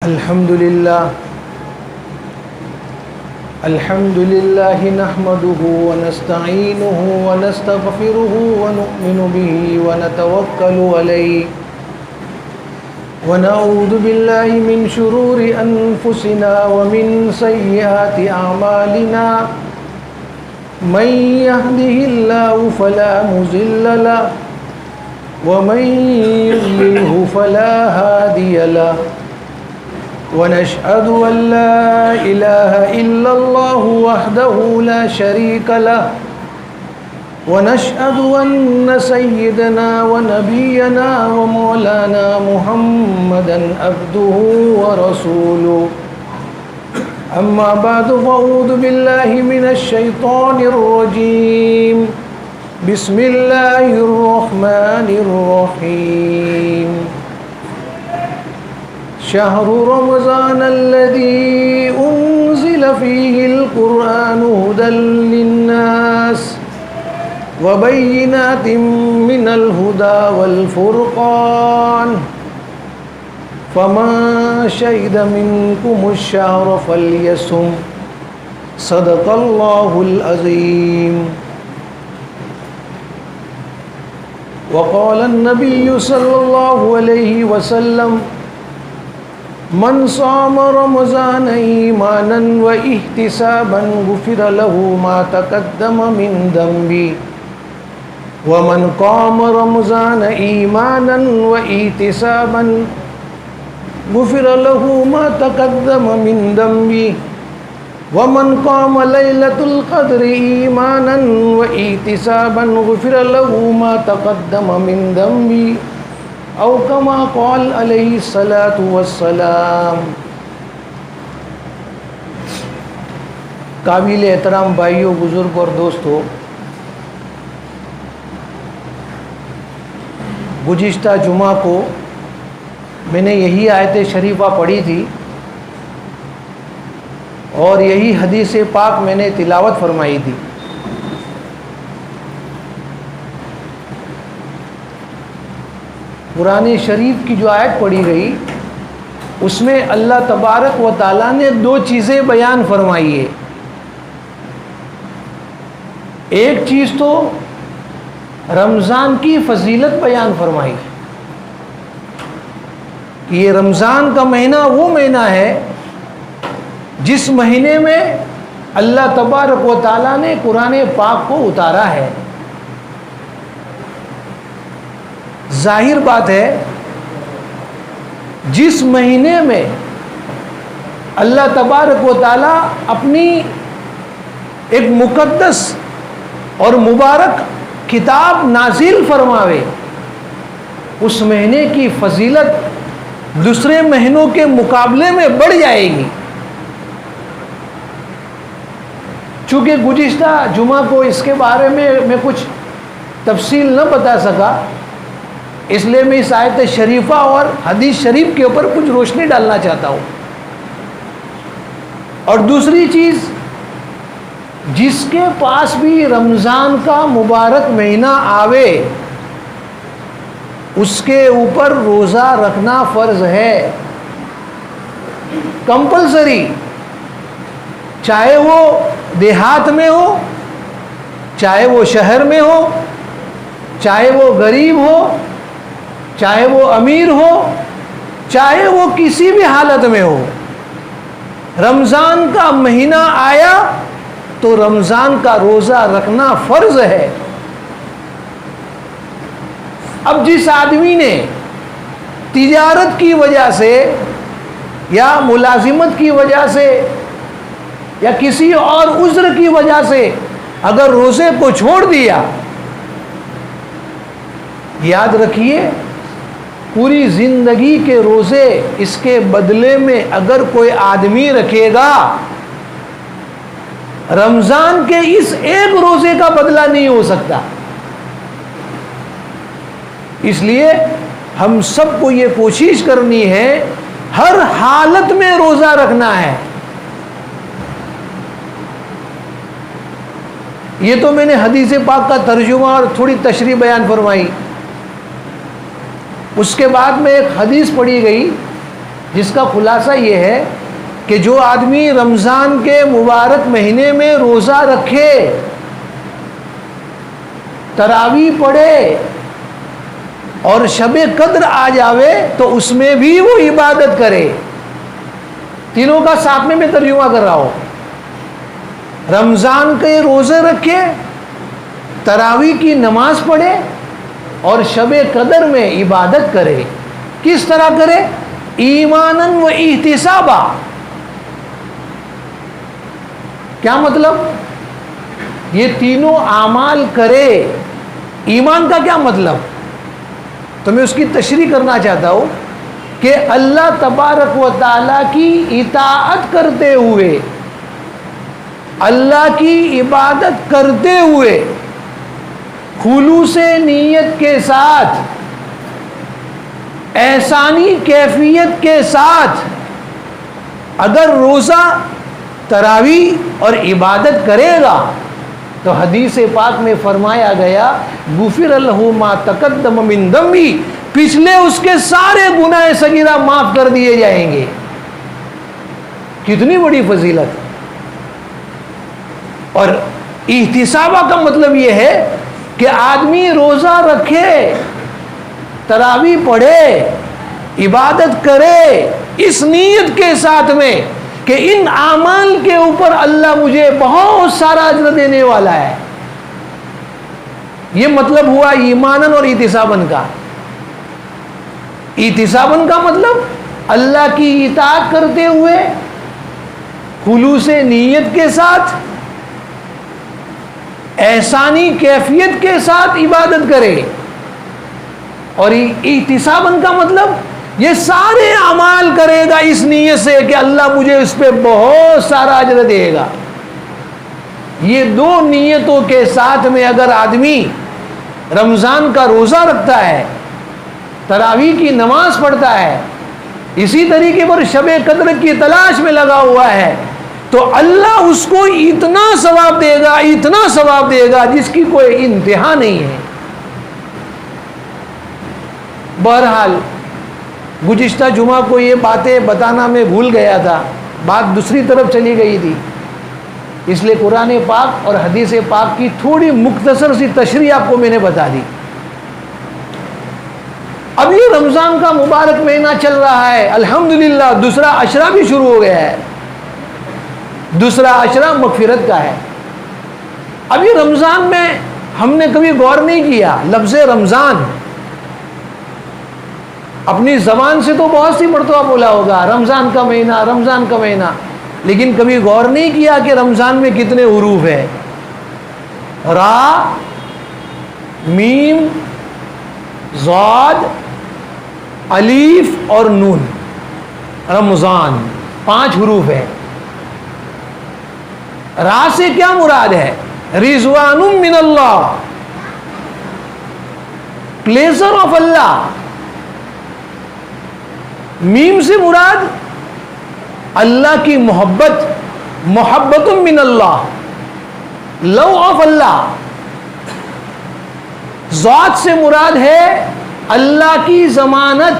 الحمد لله نحمده ونستعينه ونستغفره ونؤمن به ونتوكل عليه ونعوذ بالله من شرور أنفسنا ومن سيئات أعمالنا من يهده الله فلا مضل له ومن يضلله فلا هادي له ونشهد أن لا إله إلا الله وحده لا شريك له ونشهد أن سيدنا ونبينا ومولانا محمدا عبده ورسوله أما بعد فأعوذ بالله من الشيطان الرجيم بسم الله الرحمن الرحيم شهر رمضان الذي أنزل فيه القرآن هدى للناس وبينات من الهدى والفرقان فمن شهد منكم الشهر فليصم صدق الله العظيم وقال النبي صلى الله عليه وسلم من صام رمضان ایمانا و احتسابا غفر له ما تقدم من ذنبه ومن قام رمضان ایمانا و احتسابا غفر له ما تقدم من ذنبه ومن قام ليلة القدر ایمانا و احتسابا غفر له ما تقدم من ذنبه او کما قال علیہ الصلاۃ والسلام۔ قابل احترام بھائیوں، بزرگ اور دوستو، گزشتہ جمعہ کو میں نے یہی آیت شریفہ پڑھی تھی اور یہی حدیث پاک میں نے تلاوت فرمائی تھی۔ قرآن شریف کی جو آیت پڑھی گئی اس میں اللہ تبارک و تعالیٰ نے دو چیزیں بیان فرمائی ہے۔ ایک چیز تو رمضان کی فضیلت بیان فرمائی کہ یہ رمضان کا مہینہ وہ مہینہ ہے جس مہینے میں اللہ تبارک و تعالیٰ نے قرآن پاک کو اتارا ہے۔ ظاہر بات ہے جس مہینے میں اللہ تبارک و تعالیٰ اپنی ایک مقدس اور مبارک کتاب نازل فرماوے، اس مہینے کی فضیلت دوسرے مہینوں کے مقابلے میں بڑھ جائے گی۔ چونکہ گزشتہ جمعہ کو اس کے بارے میں کچھ تفصیل نہ بتا سکا، اس لیے میں اس آیت شریفہ اور حدیث شریف کے اوپر کچھ روشنی ڈالنا چاہتا ہوں۔ اور دوسری چیز، جس کے پاس بھی رمضان کا مبارک مہینہ آوے اس کے اوپر روزہ رکھنا فرض ہے، کمپلسری، چاہے وہ دیہات میں ہو، چاہے وہ شہر میں ہو، چاہے وہ غریب ہو، چاہے وہ امیر ہو، چاہے وہ کسی بھی حالت میں ہو۔ رمضان کا مہینہ آیا تو رمضان کا روزہ رکھنا فرض ہے۔ اب جس آدمی نے تجارت کی وجہ سے یا ملازمت کی وجہ سے یا کسی اور عذر کی وجہ سے اگر روزے کو چھوڑ دیا، یاد رکھیے پوری زندگی کے روزے اس کے بدلے میں اگر کوئی آدمی رکھے گا، رمضان کے اس ایک روزے کا بدلہ نہیں ہو سکتا۔ اس لیے ہم سب کو یہ کوشش کرنی ہے ہر حالت میں روزہ رکھنا ہے۔ یہ تو میں نے حدیث پاک کا ترجمہ اور تھوڑی تشریح بیان فرمائی۔ اس کے بعد میں ایک حدیث پڑھی گئی جس کا خلاصہ یہ ہے کہ جو آدمی رمضان کے مبارک مہینے میں روزہ رکھے، تراویح پڑھے اور شب قدر آ جاوے تو اس میں بھی وہ عبادت کرے۔ تینوں کا ساتھ میں ترجمہ کر رہا ہوں۔ رمضان کے روزے رکھے، تراویح کی نماز پڑھے اور شب قدر میں عبادت کرے۔ کس طرح کرے؟ ایماناً و احتسابا۔ کیا مطلب؟ یہ تینوں اعمال کرے۔ ایمان کا کیا مطلب؟ تو میں اس کی تشریح کرنا چاہتا ہوں کہ اللہ تبارک و تعالیٰ کی اطاعت کرتے ہوئے، اللہ کی عبادت کرتے ہوئے، خلوص نیت کے ساتھ، احسانی کیفیت کے ساتھ اگر روزہ، تراویح اور عبادت کرے گا تو حدیث پاک میں فرمایا گیا غفر لہ ما تقدم من ذنبہ، پچھلے اس کے سارے گناہ صغیرہ معاف کر دیے جائیں گے۔ کتنی بڑی فضیلت! اور احتسابہ کا مطلب یہ ہے کہ آدمی روزہ رکھے، تراویح پڑھے، عبادت کرے اس نیت کے ساتھ میں کہ ان اعمال کے اوپر اللہ مجھے بہت سارا اجر دینے والا ہے۔ یہ مطلب ہوا ایماناً اور احتساباً کا۔ احتساباً کا مطلب اللہ کی اطاعت کرتے ہوئے، خلوص نیت کے ساتھ، احسانی کیفیت کے ساتھ عبادت کرے، اور احتساباً کا مطلب یہ سارے اعمال کرے گا اس نیت سے کہ اللہ مجھے اس پہ بہت سارا اجر دے گا۔ یہ دو نیتوں کے ساتھ میں اگر آدمی رمضان کا روزہ رکھتا ہے، تراویح کی نماز پڑھتا ہے، اسی طریقے پر شب قدر کی تلاش میں لگا ہوا ہے، تو اللہ اس کو اتنا ثواب دے گا، اتنا ثواب دے گا جس کی کوئی انتہا نہیں ہے۔ بہرحال گزشتہ جمعہ کو یہ باتیں بتانا میں بھول گیا تھا، بات دوسری طرف چلی گئی تھی، اس لیے قرآن پاک اور حدیث پاک کی تھوڑی مختصر سی تشریح آپ کو میں نے بتا دی۔ اب یہ رمضان کا مبارک مہینہ چل رہا ہے، الحمدللہ دوسرا عشرہ بھی شروع ہو گیا ہے، دوسرا عشرہ مغفرت کا ہے۔ اب یہ رمضان میں ہم نے کبھی غور نہیں کیا، لفظ رمضان اپنی زبان سے تو بہت سی مرتبہ بولا ہوگا، رمضان کا مہینہ، رمضان کا مہینہ، لیکن کبھی غور نہیں کیا کہ رمضان میں کتنے حروف ہیں۔ را، میم، ضاد، الف اور نون، رمضان 5 حروف ہے۔ را سے کیا مراد ہے؟ رضوان من اللہ، پلیزر آف اللہ۔ میم سے مراد اللہ کی محبت، محبت من اللہ، لو آف اللہ۔ ذات سے مراد ہے اللہ کی ضمانت،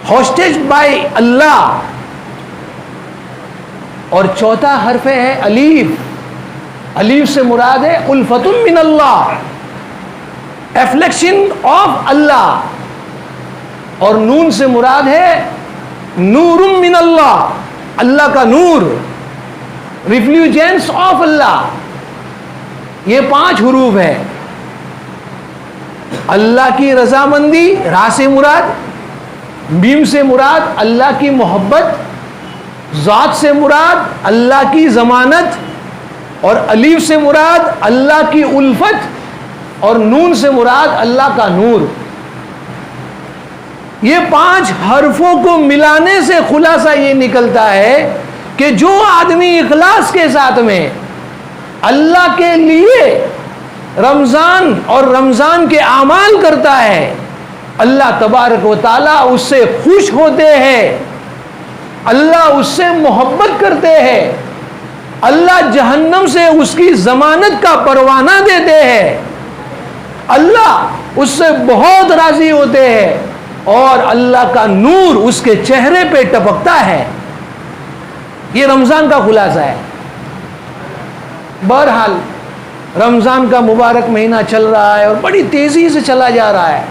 ہوسٹیج بائی اللہ۔ اور چوتھا حرف ہے الف، الف سے مراد ہے الفت من اللہ، ایفلیکشن آف اللہ۔ اور نون سے مراد ہے نور من اللہ، اللہ کا نور، ریفلیوجنس آف اللہ۔ یہ 5 حروف ہے۔ اللہ کی رضامندی، را سے مراد، میم سے مراد اللہ کی محبت، ذات سے مراد اللہ کی ضمانت، اور الف سے مراد اللہ کی الفت، اور نون سے مراد اللہ کا نور۔ یہ 5 حرفوں کو ملانے سے خلاصہ یہ نکلتا ہے کہ جو آدمی اخلاص کے ساتھ میں اللہ کے لیے رمضان اور رمضان کے اعمال کرتا ہے، اللہ تبارک و تعالیٰ اس سے خوش ہوتے ہیں، اللہ اس سے محبت کرتے ہیں، اللہ جہنم سے اس کی ضمانت کا پروانہ دیتے ہیں، اللہ اس سے بہت راضی ہوتے ہیں، اور اللہ کا نور اس کے چہرے پہ ٹپکتا ہے. یہ رمضان کا خلاصہ ہے. بہرحال رمضان کا مبارک مہینہ چل رہا ہے اور بڑی تیزی سے چلا جا رہا ہے.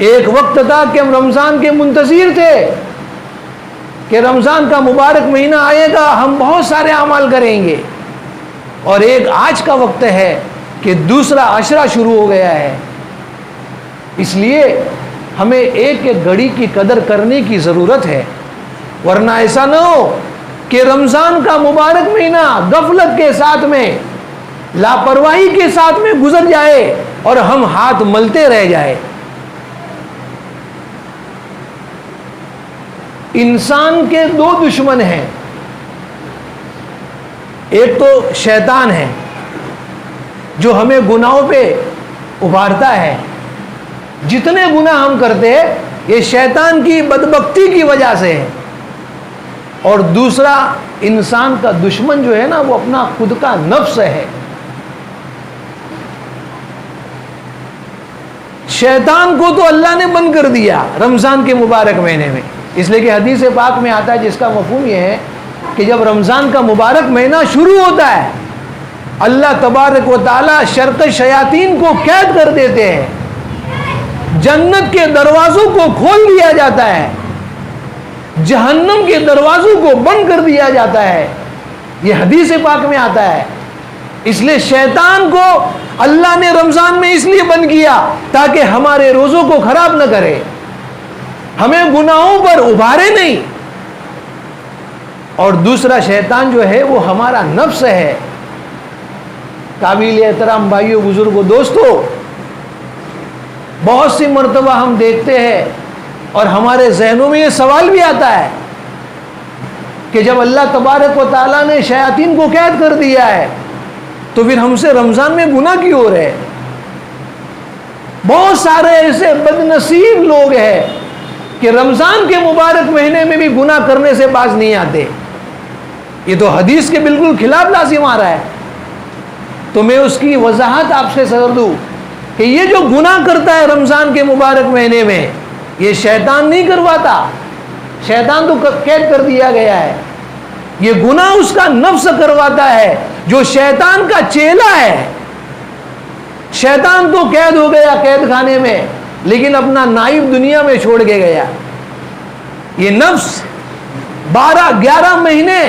ایک وقت تھا کہ ہم رمضان کے منتظر تھے کہ رمضان کا مبارک مہینہ آئے گا, ہم بہت سارے اعمال کریں گے. اور ایک آج کا وقت ہے کہ دوسرا عشرہ شروع ہو گیا ہے. اس لیے ہمیں ایک ایک گھڑی کی قدر کرنے کی ضرورت ہے, ورنہ ایسا نہ ہو کہ رمضان کا مبارک مہینہ غفلت کے ساتھ میں, لاپرواہی کے ساتھ میں گزر جائے اور ہم ہاتھ ملتے رہ جائے. انسان کے دو دشمن ہیں. ایک تو شیطان ہے جو ہمیں گناہوں پہ ابھارتا ہے. جتنے گناہ ہم کرتے ہیں یہ شیطان کی بدبختی کی وجہ سے ہے. اور دوسرا انسان کا دشمن جو ہے نا, وہ اپنا خود کا نفس ہے. شیطان کو تو اللہ نے بند کر دیا رمضان کے مبارک مہینے میں, اس لیے کہ حدیث پاک میں آتا ہے جس کا مفہوم یہ ہے کہ جب رمضان کا مبارک مہینہ شروع ہوتا ہے اللہ تبارک و تعالی شرط شیاطین کو قید کر دیتے ہیں, جنت کے دروازوں کو کھول دیا جاتا ہے, جہنم کے دروازوں کو بند کر دیا جاتا ہے. یہ حدیث پاک میں آتا ہے. اس لیے شیطان کو اللہ نے رمضان میں اس لیے بند کیا تاکہ ہمارے روزوں کو خراب نہ کرے, ہمیں گناہوں پر ابھارے نہیں. اور دوسرا شیطان جو ہے وہ ہمارا نفس ہے. قابل احترام بھائیوں, بزرگوں, دوستوں, بہت سی مرتبہ ہم دیکھتے ہیں اور ہمارے ذہنوں میں یہ سوال بھی آتا ہے کہ جب اللہ تبارک و تعالیٰ نے شیاطین کو قید کر دیا ہے تو پھر ہم سے رمضان میں گناہ کیوں ہو رہے؟ بہت سارے ایسے بد نصیب لوگ ہیں کہ رمضان کے مبارک مہینے میں بھی گناہ کرنے سے باز نہیں آتے. یہ تو حدیث کے بالکل خلاف لازم آ رہا ہے. تو میں اس کی وضاحت آپ سے کر دوں کہ یہ جو گناہ کرتا ہے رمضان کے مبارک مہینے میں, یہ شیطان نہیں کرواتا, شیطان تو قید کر دیا گیا ہے. یہ گناہ اس کا نفس کرواتا ہے جو شیطان کا چیلا ہے. شیطان تو قید ہو گیا قید خانے میں, لیکن اپنا نائب دنیا میں چھوڑ کے گیا. یہ نفس 12-11 مہینے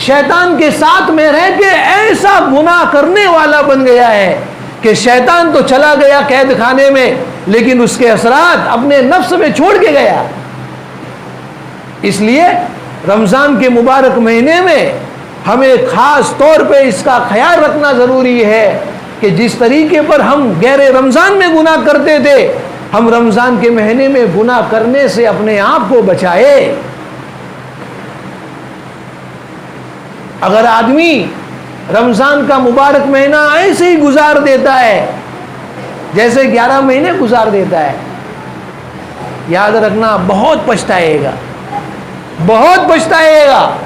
شیطان کے ساتھ میں رہ کے ایسا گناہ کرنے والا بن گیا ہے کہ شیطان تو چلا گیا قید خانے میں, لیکن اس کے اثرات اپنے نفس میں چھوڑ کے گیا. اس لیے رمضان کے مبارک مہینے میں ہمیں خاص طور پہ اس کا خیال رکھنا ضروری ہے کہ جس طریقے پر ہم غیر رمضان میں گناہ کرتے تھے, ہم رمضان کے مہینے میں گناہ کرنے سے اپنے آپ کو بچائے. اگر آدمی رمضان کا مبارک مہینہ ایسے ہی گزار دیتا ہے جیسے 11 مہینے گزار دیتا ہے, یاد رکھنا بہت پچھتائے گا, بہت پچھتائے گا.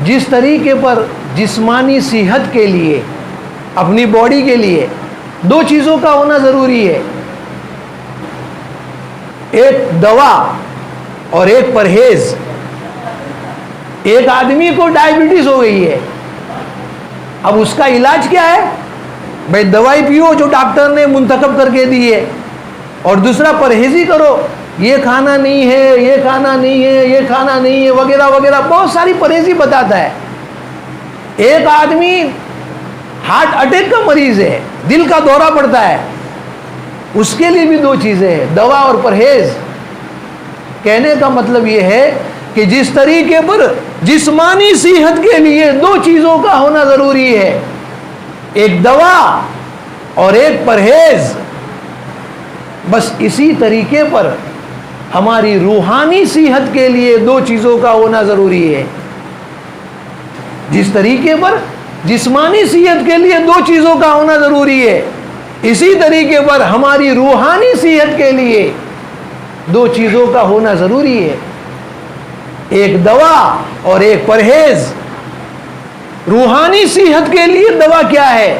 جس طریقے پر جسمانی صحت کے لیے, اپنی باڈی کے لیے 2 چیزوں کا ہونا ضروری ہے, ایک دوا اور ایک پرہیز. ایک آدمی کو ڈائبٹیز ہو گئی ہے, اب اس کا علاج کیا ہے؟ بھائی دوائی پیو جو ڈاکٹر نے منتخب کر کے دی ہے, اور دوسرا پرہیزی کرو, یہ کھانا نہیں ہے, یہ کھانا نہیں ہے, یہ کھانا نہیں ہے, وغیرہ وغیرہ بہت ساری پرہیزی بتاتا ہے. ایک آدمی ہارٹ اٹیک کا مریض ہے, دل کا دورہ پڑتا ہے, اس کے لیے بھی 2 چیزیں ہیں, دوا اور پرہیز. کہنے کا مطلب یہ ہے کہ جس طریقے پر جسمانی صحت کے لیے 2 چیزوں کا ہونا ضروری ہے, ایک دوا اور ایک پرہیز, بس اسی طریقے پر ہماری روحانی صحت کے لیے 2 چیزوں کا ہونا ضروری ہے. جس طریقے پر جسمانی صحت کے لیے 2 چیزوں کا ہونا ضروری ہے, اسی طریقے پر ہماری روحانی صحت کے لیے 2 چیزوں کا ہونا ضروری ہے, ایک دوا اور ایک پرہیز. روحانی صحت کے لیے دوا کیا ہے؟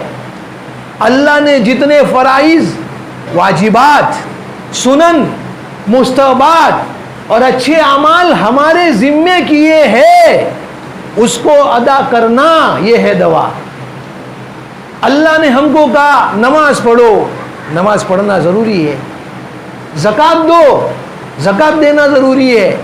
اللہ نے جتنے فرائض، واجبات، سنن، مستحبات اور اچھے اعمال ہمارے ذمے کیے ہیں، اس کو ادا کرنا یہ ہے دوا۔ اللہ نے ہم کو کہا نماز پڑھو، نماز پڑھنا ضروری ہے۔ زکوٰۃ دو، زکوٰۃ دینا ضروری ہے۔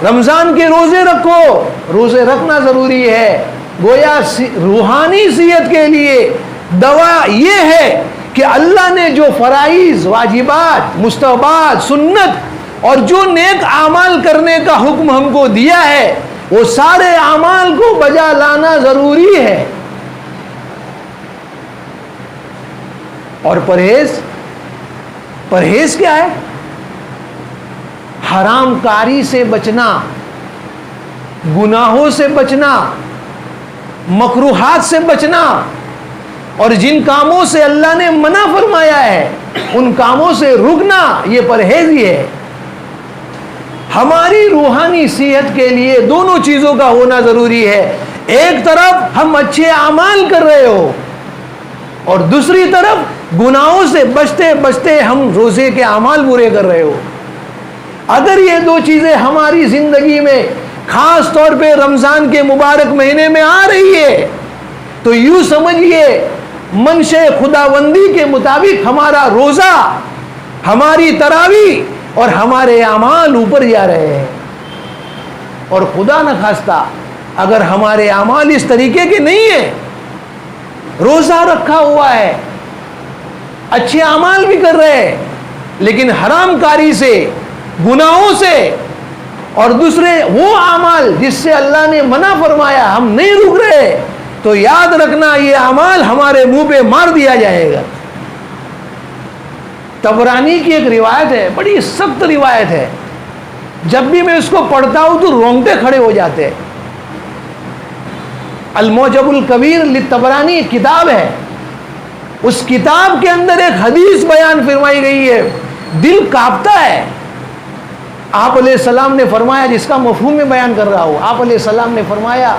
رمضان کے روزے رکھو، روزے رکھنا ضروری ہے۔ گویا روحانی صحت کے لیے دوا یہ ہے کہ اللہ نے جو فرائض، واجبات، مستحبات، سنت اور جو نیک اعمال کرنے کا حکم ہم کو دیا ہے، وہ سارے اعمال کو بجا لانا ضروری ہے۔ اور پرہیز، پرہیز کیا ہے؟ حرام کاری سے بچنا، گناہوں سے بچنا، مکروہات سے بچنا، اور جن کاموں سے اللہ نے منع فرمایا ہے ان کاموں سے رکنا، یہ پرہیز ہی ہے۔ ہماری روحانی صحت کے لیے دونوں چیزوں کا ہونا ضروری ہے۔ ایک طرف ہم اچھے اعمال کر رہے ہو اور دوسری طرف گناہوں سے بچتے بچتے ہم روزے کے اعمال برے کر رہے ہو۔ اگر یہ دو چیزیں ہماری زندگی میں خاص طور پہ رمضان کے مبارک مہینے میں آ رہی ہے تو یوں سمجھیے منشے خداوندی کے مطابق ہمارا روزہ، ہماری تراویح اور ہمارے اعمال اوپر جا رہے ہیں۔ اور خدا نہ خواستہ اگر ہمارے اعمال اس طریقے کے نہیں ہیں، روزہ رکھا ہوا ہے، اچھے اعمال بھی کر رہے ہیں، لیکن حرام کاری سے، گناہوں سے اور دوسرے وہ اعمال جس سے اللہ نے منع فرمایا ہم نہیں رک رہے، تو یاد رکھنا یہ اعمال ہمارے منہ پہ مار دیا جائے گا۔ طبرانی کی ایک روایت ہے، بڑی سخت روایت ہے، جب بھی میں اس کو پڑھتا ہوں تو رونگٹے کھڑے ہو جاتے ہیں۔ المعجم الکبیر للطبرانی ایک کتاب ہے، اس کتاب کے اندر ایک حدیث بیان فرمائی گئی ہے، دل کانپتا ہے۔ آپ علیہ السلام نے فرمایا، جس کا مفہوم میں بیان کر رہا ہوں، آپ علیہ السلام نے فرمایا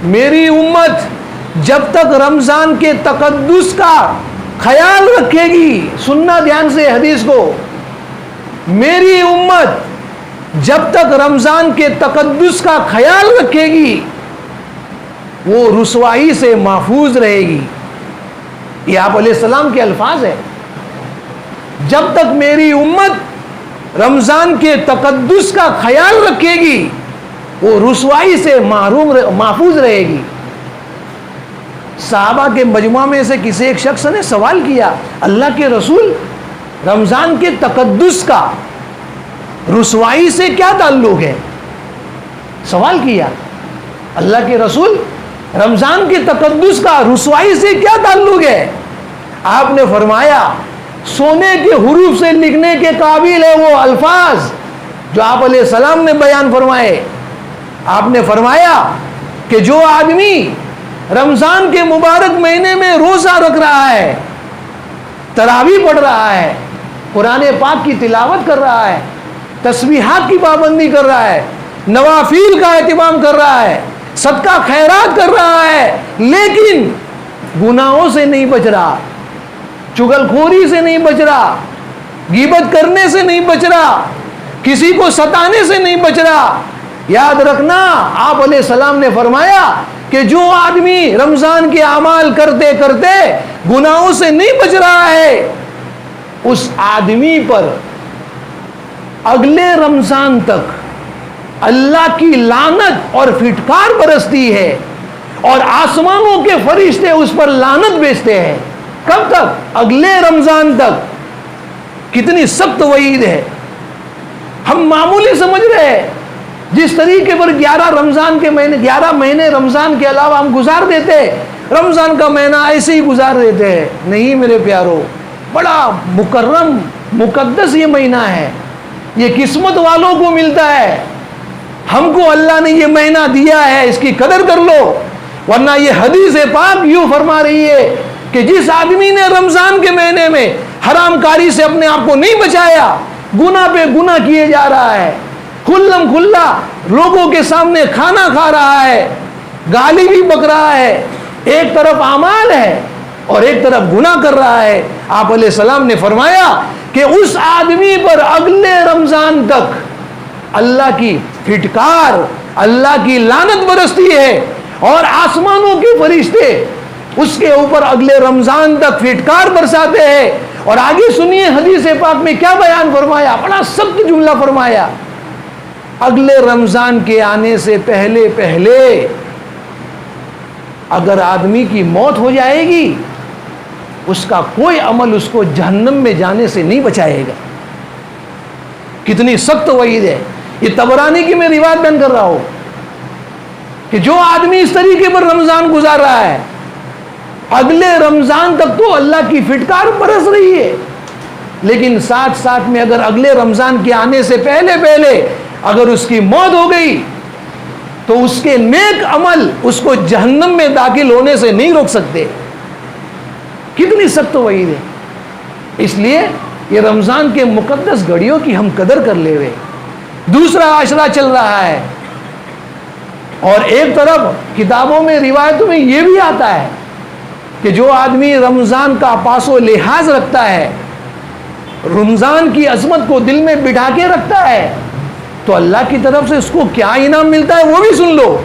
میری امت جب تک رمضان کے تقدس کا خیال رکھے گی، سننا دھیان سے حدیث کو، میری امت جب تک رمضان کے تقدس کا خیال رکھے گی وہ رسوائی سے محفوظ رہے گی۔ یہ آپ علیہ السلام کے الفاظ ہیں، جب تک میری امت رمضان کے تقدس کا خیال رکھے گی وہ رسوائی سے محفوظ رہے گی۔ صحابہ کے مجموعہ میں سے کسی ایک شخص نے سوال کیا، اللہ کے رسول، رمضان کے تقدس کا رسوائی سے کیا تعلق ہے؟ سوال کیا، اللہ کے رسول، رمضان کے تقدس کا رسوائی سے کیا تعلق ہے؟ آپ نے فرمایا سونے کے حروف سے لکھنے کے قابل ہے وہ الفاظ جو آپ علیہ السلام نے بیان فرمائے۔ آپ نے فرمایا کہ جو آدمی رمضان کے مبارک مہینے میں روزہ رکھ رہا ہے، تراویح پڑھ رہا ہے، قرآن پاک کی تلاوت کر رہا ہے، تسبیحات کی پابندی کر رہا ہے، نوافل کا اہتمام کر رہا ہے، صدقہ خیرات کر رہا ہے، لیکن گناہوں سے نہیں بچ رہا، چغلخوری سے نہیں بچ رہا، غیبت کرنے سے نہیں بچ رہا، کسی کو ستانے سے نہیں بچ رہا، یاد رکھنا آپ علیہ السلام نے فرمایا کہ جو آدمی رمضان کے اعمال کرتے کرتے گناہوں سے نہیں بچ رہا ہے اس آدمی پر اگلے رمضان تک اللہ کی لعنت اور پھٹکار برستی ہے اور آسمانوں کے فرشتے اس پر لعنت بھیجتے ہیں۔ کب تک؟ اگلے رمضان تک۔ کتنی سخت وعید ہے، ہم معمولی سمجھ رہے ہیں، جس طریقے پر 11 مہینے رمضان کے علاوہ ہم گزار دیتے، رمضان کا مہینہ ایسے ہی گزار دیتے ہیں۔ نہیں میرے پیارو، بڑا مکرم مقدس یہ مہینہ ہے، یہ قسمت والوں کو ملتا ہے۔ ہم کو اللہ نے یہ مہینہ دیا ہے، اس کی قدر کر لو، ورنہ یہ حدیث پاک یوں فرما رہی ہے کہ جس آدمی نے رمضان کے مہینے میں حرام کاری سے اپنے آپ کو نہیں بچایا، گناہ پہ گناہ کیے جا رہا ہے، کھلم کھلا لوگوں کے سامنے کھانا کھا رہا ہے، گالی بھی بک رہا ہے، ایک طرف اعمال ہے اور ایک طرف گناہ کر رہا ہے، آپ علیہ السلام نے فرمایا کہ اس آدمی پر اگلے رمضان تک اللہ کی پھٹکار، اللہ کی لعنت برستی ہے، اور آسمانوں کے فرشتے اس کے اوپر اگلے رمضان تک پھٹکار برساتے ہیں۔ اور آگے سنیے حدیث پاک میں کیا بیان فرمایا، بڑا سخت جملہ فرمایا، اگلے رمضان کے آنے سے پہلے پہلے اگر آدمی کی موت ہو جائے گی، اس کا کوئی عمل اس کو جہنم میں جانے سے نہیں بچائے گا۔ کتنی سخت وعید ہے، یہ طبرانی کی میں روایت بیان کر رہا ہوں کہ جو آدمی اس طریقے پر رمضان گزار رہا ہے، اگلے رمضان تک تو اللہ کی پھٹکار برس رہی ہے، لیکن ساتھ ساتھ میں اگر اگلے رمضان کے آنے سے پہلے پہلے اگر اس کی موت ہو گئی تو اس کے نیک عمل اس کو جہنم میں داخل ہونے سے نہیں روک سکتے۔ کتنی سخت وعید ہے۔ اس لیے یہ رمضان کے مقدس گھڑیوں کی ہم قدر کر لے ہوئے۔ دوسرا عشرہ چل رہا ہے، اور ایک طرف کتابوں میں روایتوں میں یہ بھی آتا ہے کہ جو آدمی رمضان کا پاس و لحاظ رکھتا ہے، رمضان کی عظمت کو دل میں بٹھا کے رکھتا ہے، تو اللہ کی طرف سے اس کو کیا انعام ملتا ہے وہ بھی سن لو۔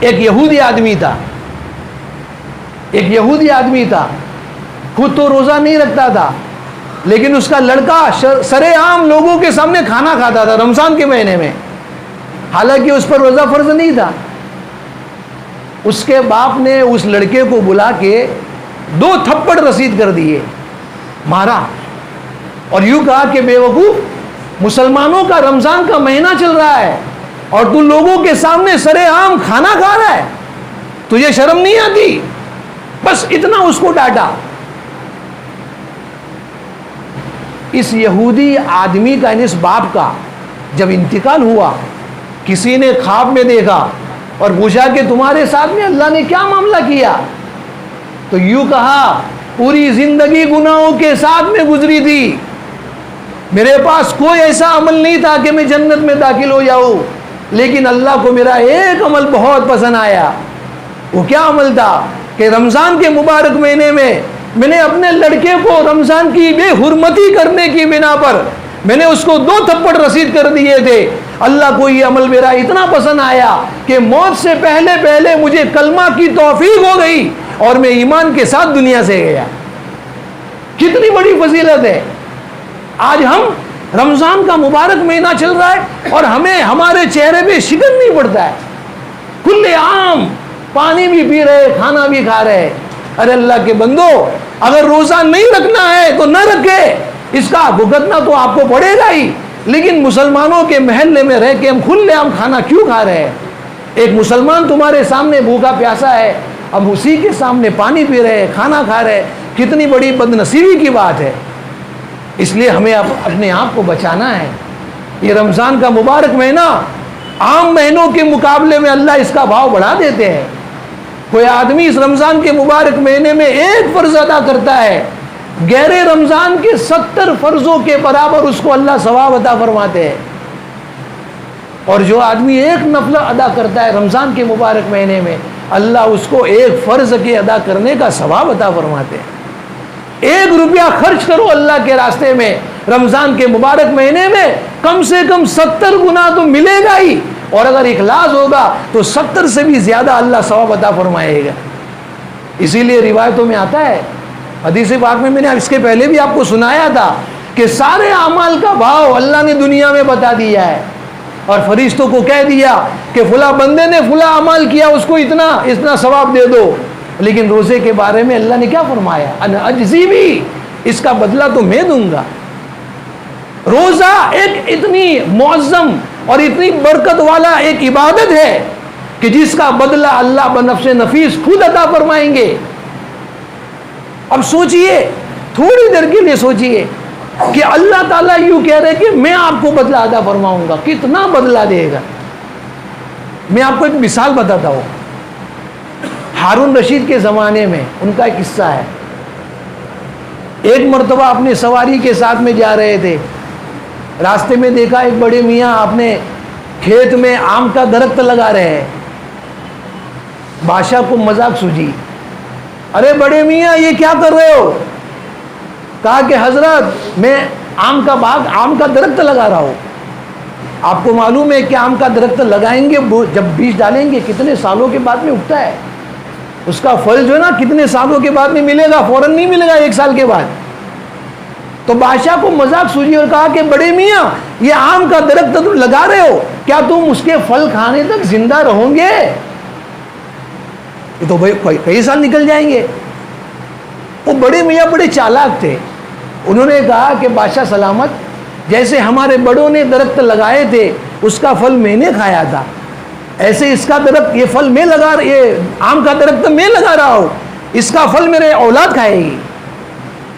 ایک یہودی آدمی تھا، خود تو روزہ نہیں رکھتا تھا، لیکن اس کا لڑکا سرے عام لوگوں کے سامنے کھانا کھاتا تھا رمضان کے مہینے میں، حالانکہ اس پر روزہ فرض نہیں تھا۔ اس کے باپ نے اس لڑکے کو بلا کے 2 تھپڑ رسید کر دیے، مارا، اور یوں کہا کہ بے وقوف، مسلمانوں کا رمضان کا مہینہ چل رہا ہے اور تو لوگوں کے سامنے سرے عام کھانا کھا رہا ہے، تجھے شرم نہیں آتی؟ بس اتنا اس کو ڈانٹا۔ اس یہودی آدمی کا، اس باپ کا جب انتقال ہوا، کسی نے خواب میں دیکھا اور پوچھا کہ تمہارے ساتھ میں اللہ نے کیا معاملہ کیا؟ تو یوں کہا، پوری زندگی گناہوں کے ساتھ میں گزری تھی، میرے پاس کوئی ایسا عمل نہیں تھا کہ میں جنت میں داخل ہو جاؤں، لیکن اللہ کو میرا ایک عمل بہت پسند آیا۔ وہ کیا عمل تھا کہ رمضان کے مبارک مہینے میں نے اپنے لڑکے کو رمضان کی بے حرمتی کرنے کی بنا پر میں نے اس کو 2 تھپڑ رسید کر دیے تھے۔ اللہ کو یہ عمل میرا اتنا پسند آیا کہ موت سے پہلے پہلے مجھے کلمہ کی توفیق ہو گئی اور میں ایمان کے ساتھ دنیا سے گیا۔ کتنی بڑی فضیلت ہے۔ آج ہم رمضان کا مبارک مہینہ چل رہا ہے اور ہمیں ہمارے چہرے پہ شکن نہیں پڑتا ہے، کھلے عام پانی بھی پی رہے، کھانا بھی کھا رہے۔ ارے اللہ کے بندو، اگر روزہ نہیں رکھنا ہے تو نہ رکھے، اس کا بھگتنا تو آپ کو پڑے گا ہی، لیکن مسلمانوں کے محلے میں رہ کے ہم کھلے عام کھانا کیوں کھا رہے ہیں؟ ایک مسلمان تمہارے سامنے بھوکا پیاسا ہے، اب اسی کے سامنے پانی پی رہے، کھانا کھا رہے، کتنی بڑی بد نصیبی کی بات ہے۔ اس لیے ہمیں اپنے آپ کو بچانا ہے۔ یہ رمضان کا مبارک مہینہ عام مہینوں کے مقابلے میں اللہ اس کا بھاؤ بڑھا دیتے ہیں۔ کوئی آدمی اس رمضان کے مبارک مہینے میں 1 فرض ادا کرتا ہے، غیر رمضان کے 70 فرضوں کے برابر اس کو اللہ ثواب عطا فرماتے ہیں۔ اور جو آدمی 1 نفل ادا کرتا ہے رمضان کے مبارک مہینے میں، اللہ اس کو 1 فرض کے ادا کرنے کا ثواب عطا فرماتے ہیں۔ 1 روپیہ خرچ کرو اللہ کے راستے میں رمضان کے مبارک مہینے میں، کم سے کم 70 گنا تو ملے گا ہی، اور اگر اخلاص ہوگا تو 70 سے بھی زیادہ اللہ ثواب عطا فرمائے گا۔ اسی لیے روایتوں میں آتا ہے، حدیث پاک میں نے اس کے پہلے بھی آپ کو سنایا تھا کہ سارے اعمال کا بھاؤ اللہ نے دنیا میں بتا دیا ہے، اور فرشتوں کو کہہ دیا کہ فلاں بندے نے فلاں عمل کیا، اس کو اتنا ثواب دے دو۔ لیکن روزے کے بارے میں اللہ نے کیا فرمایا؟ انا اجزی بھی، اس کا بدلہ تو میں دوں گا۔ روزہ ایک اتنی معظم اور اتنی برکت والا ایک عبادت ہے کہ جس کا بدلہ اللہ بنفس نفیس خود عطا فرمائیں گے۔ اب سوچئے، تھوڑی دیر کے لیے سوچئے کہ اللہ تعالیٰ یوں کہہ رہے کہ میں آپ کو بدلہ عطا فرماؤں گا، کتنا بدلہ دے گا۔ میں آپ کو ایک مثال بتاتا ہوں۔ ہارون رشید کے زمانے میں ان کا ایک قصہ ہے۔ ایک مرتبہ اپنے سواری کے ساتھ میں جا رہے تھے، راستے میں دیکھا ایک بڑے میاں اپنے کھیت میں آم کا درخت لگا رہے ہیں۔ بادشاہ کو مذاق سوجی، ارے بڑے میاں یہ کیا کر رہے ہو؟ کہا کہ حضرت میں آم کا باغ، آم کا درخت لگا رہا ہوں۔ آپ کو معلوم ہے کہ آم کا درخت لگائیں گے، جب بیج ڈالیں گے کتنے سالوں کے بعد میں اگتا ہے، اس کا پھل جو ہے نا کتنے سالوں کے بعد میں ملے گا، فوراً نہیں ملے گا، 1 سال کے بعد۔ تو بادشاہ کو مذاق سوجی اور کہا کہ بڑے میاں یہ آم کا درخت تم لگا رہے ہو، کیا تم اس کے پھل کھانے تک زندہ رہو گے؟ یہ تو بھائی کئی سال نکل جائیں گے۔ وہ بڑے میاں بڑے چالاک تھے، انہوں نے کہا کہ بادشاہ سلامت، جیسے ہمارے بڑوں نے درخت لگائے تھے اس کا پھل میں نے کھایا تھا، ایسے اس کا درخت، یہ پھل میں لگا، یہ آم کا درخت میں لگا رہا ہوں، اس کا پھل میرے اولاد کھائے گی۔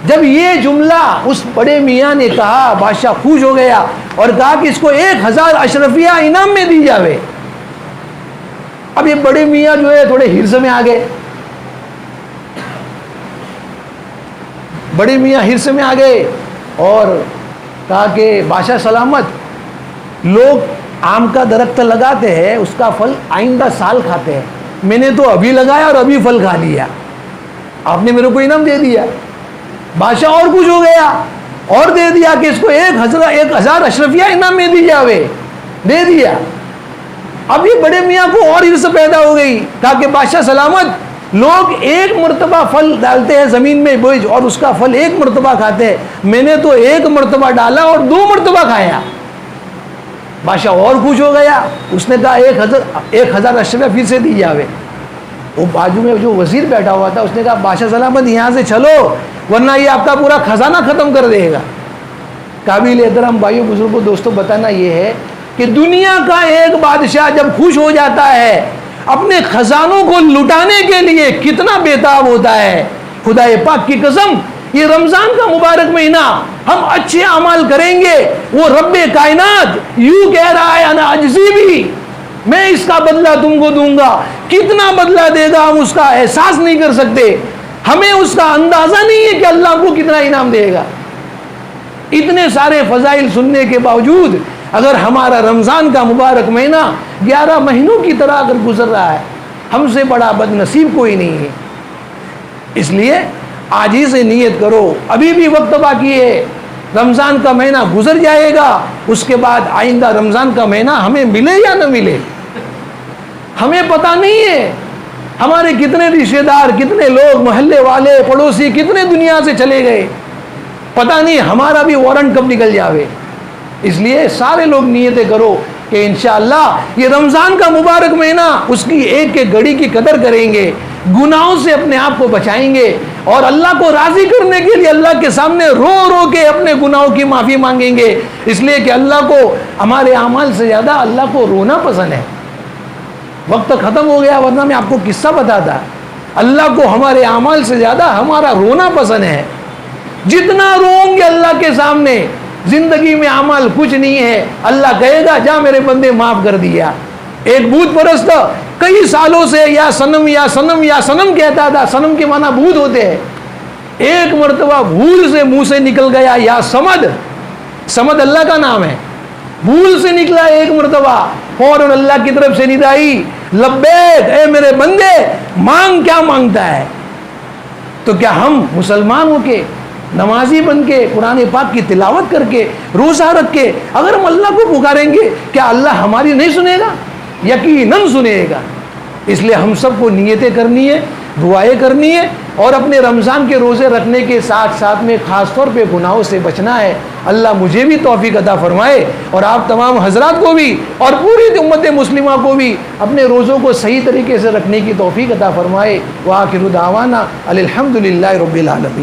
جب یہ جملہ اس بڑے میاں نے کہا، بادشاہ خوش ہو گیا اور کہا کہ اس کو 1000 اشرفیہ انعام میں دی جاوے۔ اب یہ بڑے میاں جو ہے تھوڑے ہرس میں آ گئے، بڑے میاں ہرس میں آ گئے اور کہا کہ بادشاہ سلامت، لوگ آم کا درخت لگاتے ہیں، اس کا پھل آئندہ سال کھاتے ہیں، میں نے تو ابھی لگایا اور ابھی پھل کھا لیا، آپ نے میرے کو انعام دے دیا۔ بادشاہ اور کچھ ہو گیا اور دے دیا کہ اس کو 1000 اشرفیہ انعام میں دی جاوے، دے دیا۔ اب یہ بڑے میاں کو اور ہرس پیدا ہو گئی، کہا کہ بادشاہ سلامت، لوگ 1 مرتبہ پھل ڈالتے ہیں زمین میں بیج اور اس کا پھل 1 مرتبہ کھاتے ہیں، میں نے تو 1 مرتبہ ڈالا اور 2 مرتبہ کھایا۔ بادشاہ اور خوش ہو گیا، اس نے کہا 1000 اشرفیہ پھر سے دی جاوے۔ وہ بازو میں جو وزیر بیٹھا ہوا تھا اس نے کہا بادشاہ سلامت یہاں سے چلو ورنہ یہ آپ کا پورا خزانہ ختم کر دے گا۔ قابل احترام بھائیوں بزرگوں دوستوں، بتانا یہ ہے کہ دنیا کا ایک بادشاہ جب خوش ہو جاتا ہے اپنے خزانوں کو لٹانے کے لیے کتنا بےتاب ہوتا ہے۔ خدا پاک کی قسم، یہ رمضان کا مبارک مہینہ ہم اچھے اعمال کریں گے، وہ رب کائنات یوں کہہ رہا ہے انا اجزی بھی، میں اس کا بدلہ تم کو دوں گا۔ کتنا بدلہ دے گا ہم اس کا احساس نہیں کر سکتے، ہمیں اس کا اندازہ نہیں ہے کہ اللہ کو کتنا انعام دے گا۔ اتنے سارے فضائل سننے کے باوجود اگر ہمارا رمضان کا مبارک مہینہ 11 مہینوں کی طرح اگر گزر رہا ہے، ہم سے بڑا بد نصیب کوئی نہیں ہے۔ اس لیے آج ہی سے نیت کرو، ابھی بھی وقت باقی ہے، رمضان کا مہینہ گزر جائے گا، اس کے بعد آئندہ رمضان کا مہینہ ہمیں ملے یا نہ ملے ہمیں پتہ نہیں ہے۔ ہمارے کتنے رشتے دار، کتنے لوگ، محلے والے، پڑوسی کتنے دنیا سے چلے گئے، پتہ نہیں ہمارا بھی وارنٹ کب نکل جاوے۔ اس لیے سارے لوگ نیتیں کرو کہ انشاءاللہ یہ رمضان کا مبارک مہینہ اس کی ایک ایک گھڑی کی قدر کریں گے، گناہوں سے اپنے آپ کو بچائیں گے اور اللہ کو راضی کرنے کے لیے اللہ کے سامنے رو رو کے اپنے گناہوں کی معافی مانگیں گے، اس لیے کہ اللہ کو ہمارے اعمال سے زیادہ اللہ کو رونا پسند ہے۔ وقت ختم ہو گیا ورنہ میں آپ کو قصہ بتاتا، اللہ کو ہمارے اعمال سے زیادہ ہمارا رونا پسند ہے۔ جتنا روؤں گے اللہ کے سامنے، زندگی میں عمل کچھ نہیں ہے، اللہ کہے گا جا میرے بندے معاف کر دیا۔ ایک بت پرست کئی سالوں سے یا سنم یا سنم یا سنم کہتا تھا، سنم کے معنی بت ہوتے ہیں، ایک مرتبہ بھول سے منہ سے نکل گیا یا سمد، سمد اللہ کا نام ہے، بھول سے نکلا ایک مرتبہ، فوراً اللہ کی طرف سے ندائی لبیک اے میرے بندے مانگ، کیا مانگتا ہے؟ تو کیا ہم مسلمان ہو کے، نمازی بن کے، قرآن پاک کی تلاوت کر کے، روزہ رکھ کے اگر ہم اللہ کو پکاریں گے کیا اللہ ہماری نہیں سنے گا؟ یقیناً سنے گا۔ اس لیے ہم سب کو نیتیں کرنی ہے، دعائیں کرنی ہے اور اپنے رمضان کے روزے رکھنے کے ساتھ ساتھ میں خاص طور پہ گناہوں سے بچنا ہے۔ اللہ مجھے بھی توفیق عطا فرمائے اور آپ تمام حضرات کو بھی اور پوری امت مسلمہ کو بھی اپنے روزوں کو صحیح طریقے سے رکھنے کی توفیق عطا فرمائے۔ وآخر دعوانا الحمدللہ رب العالمین۔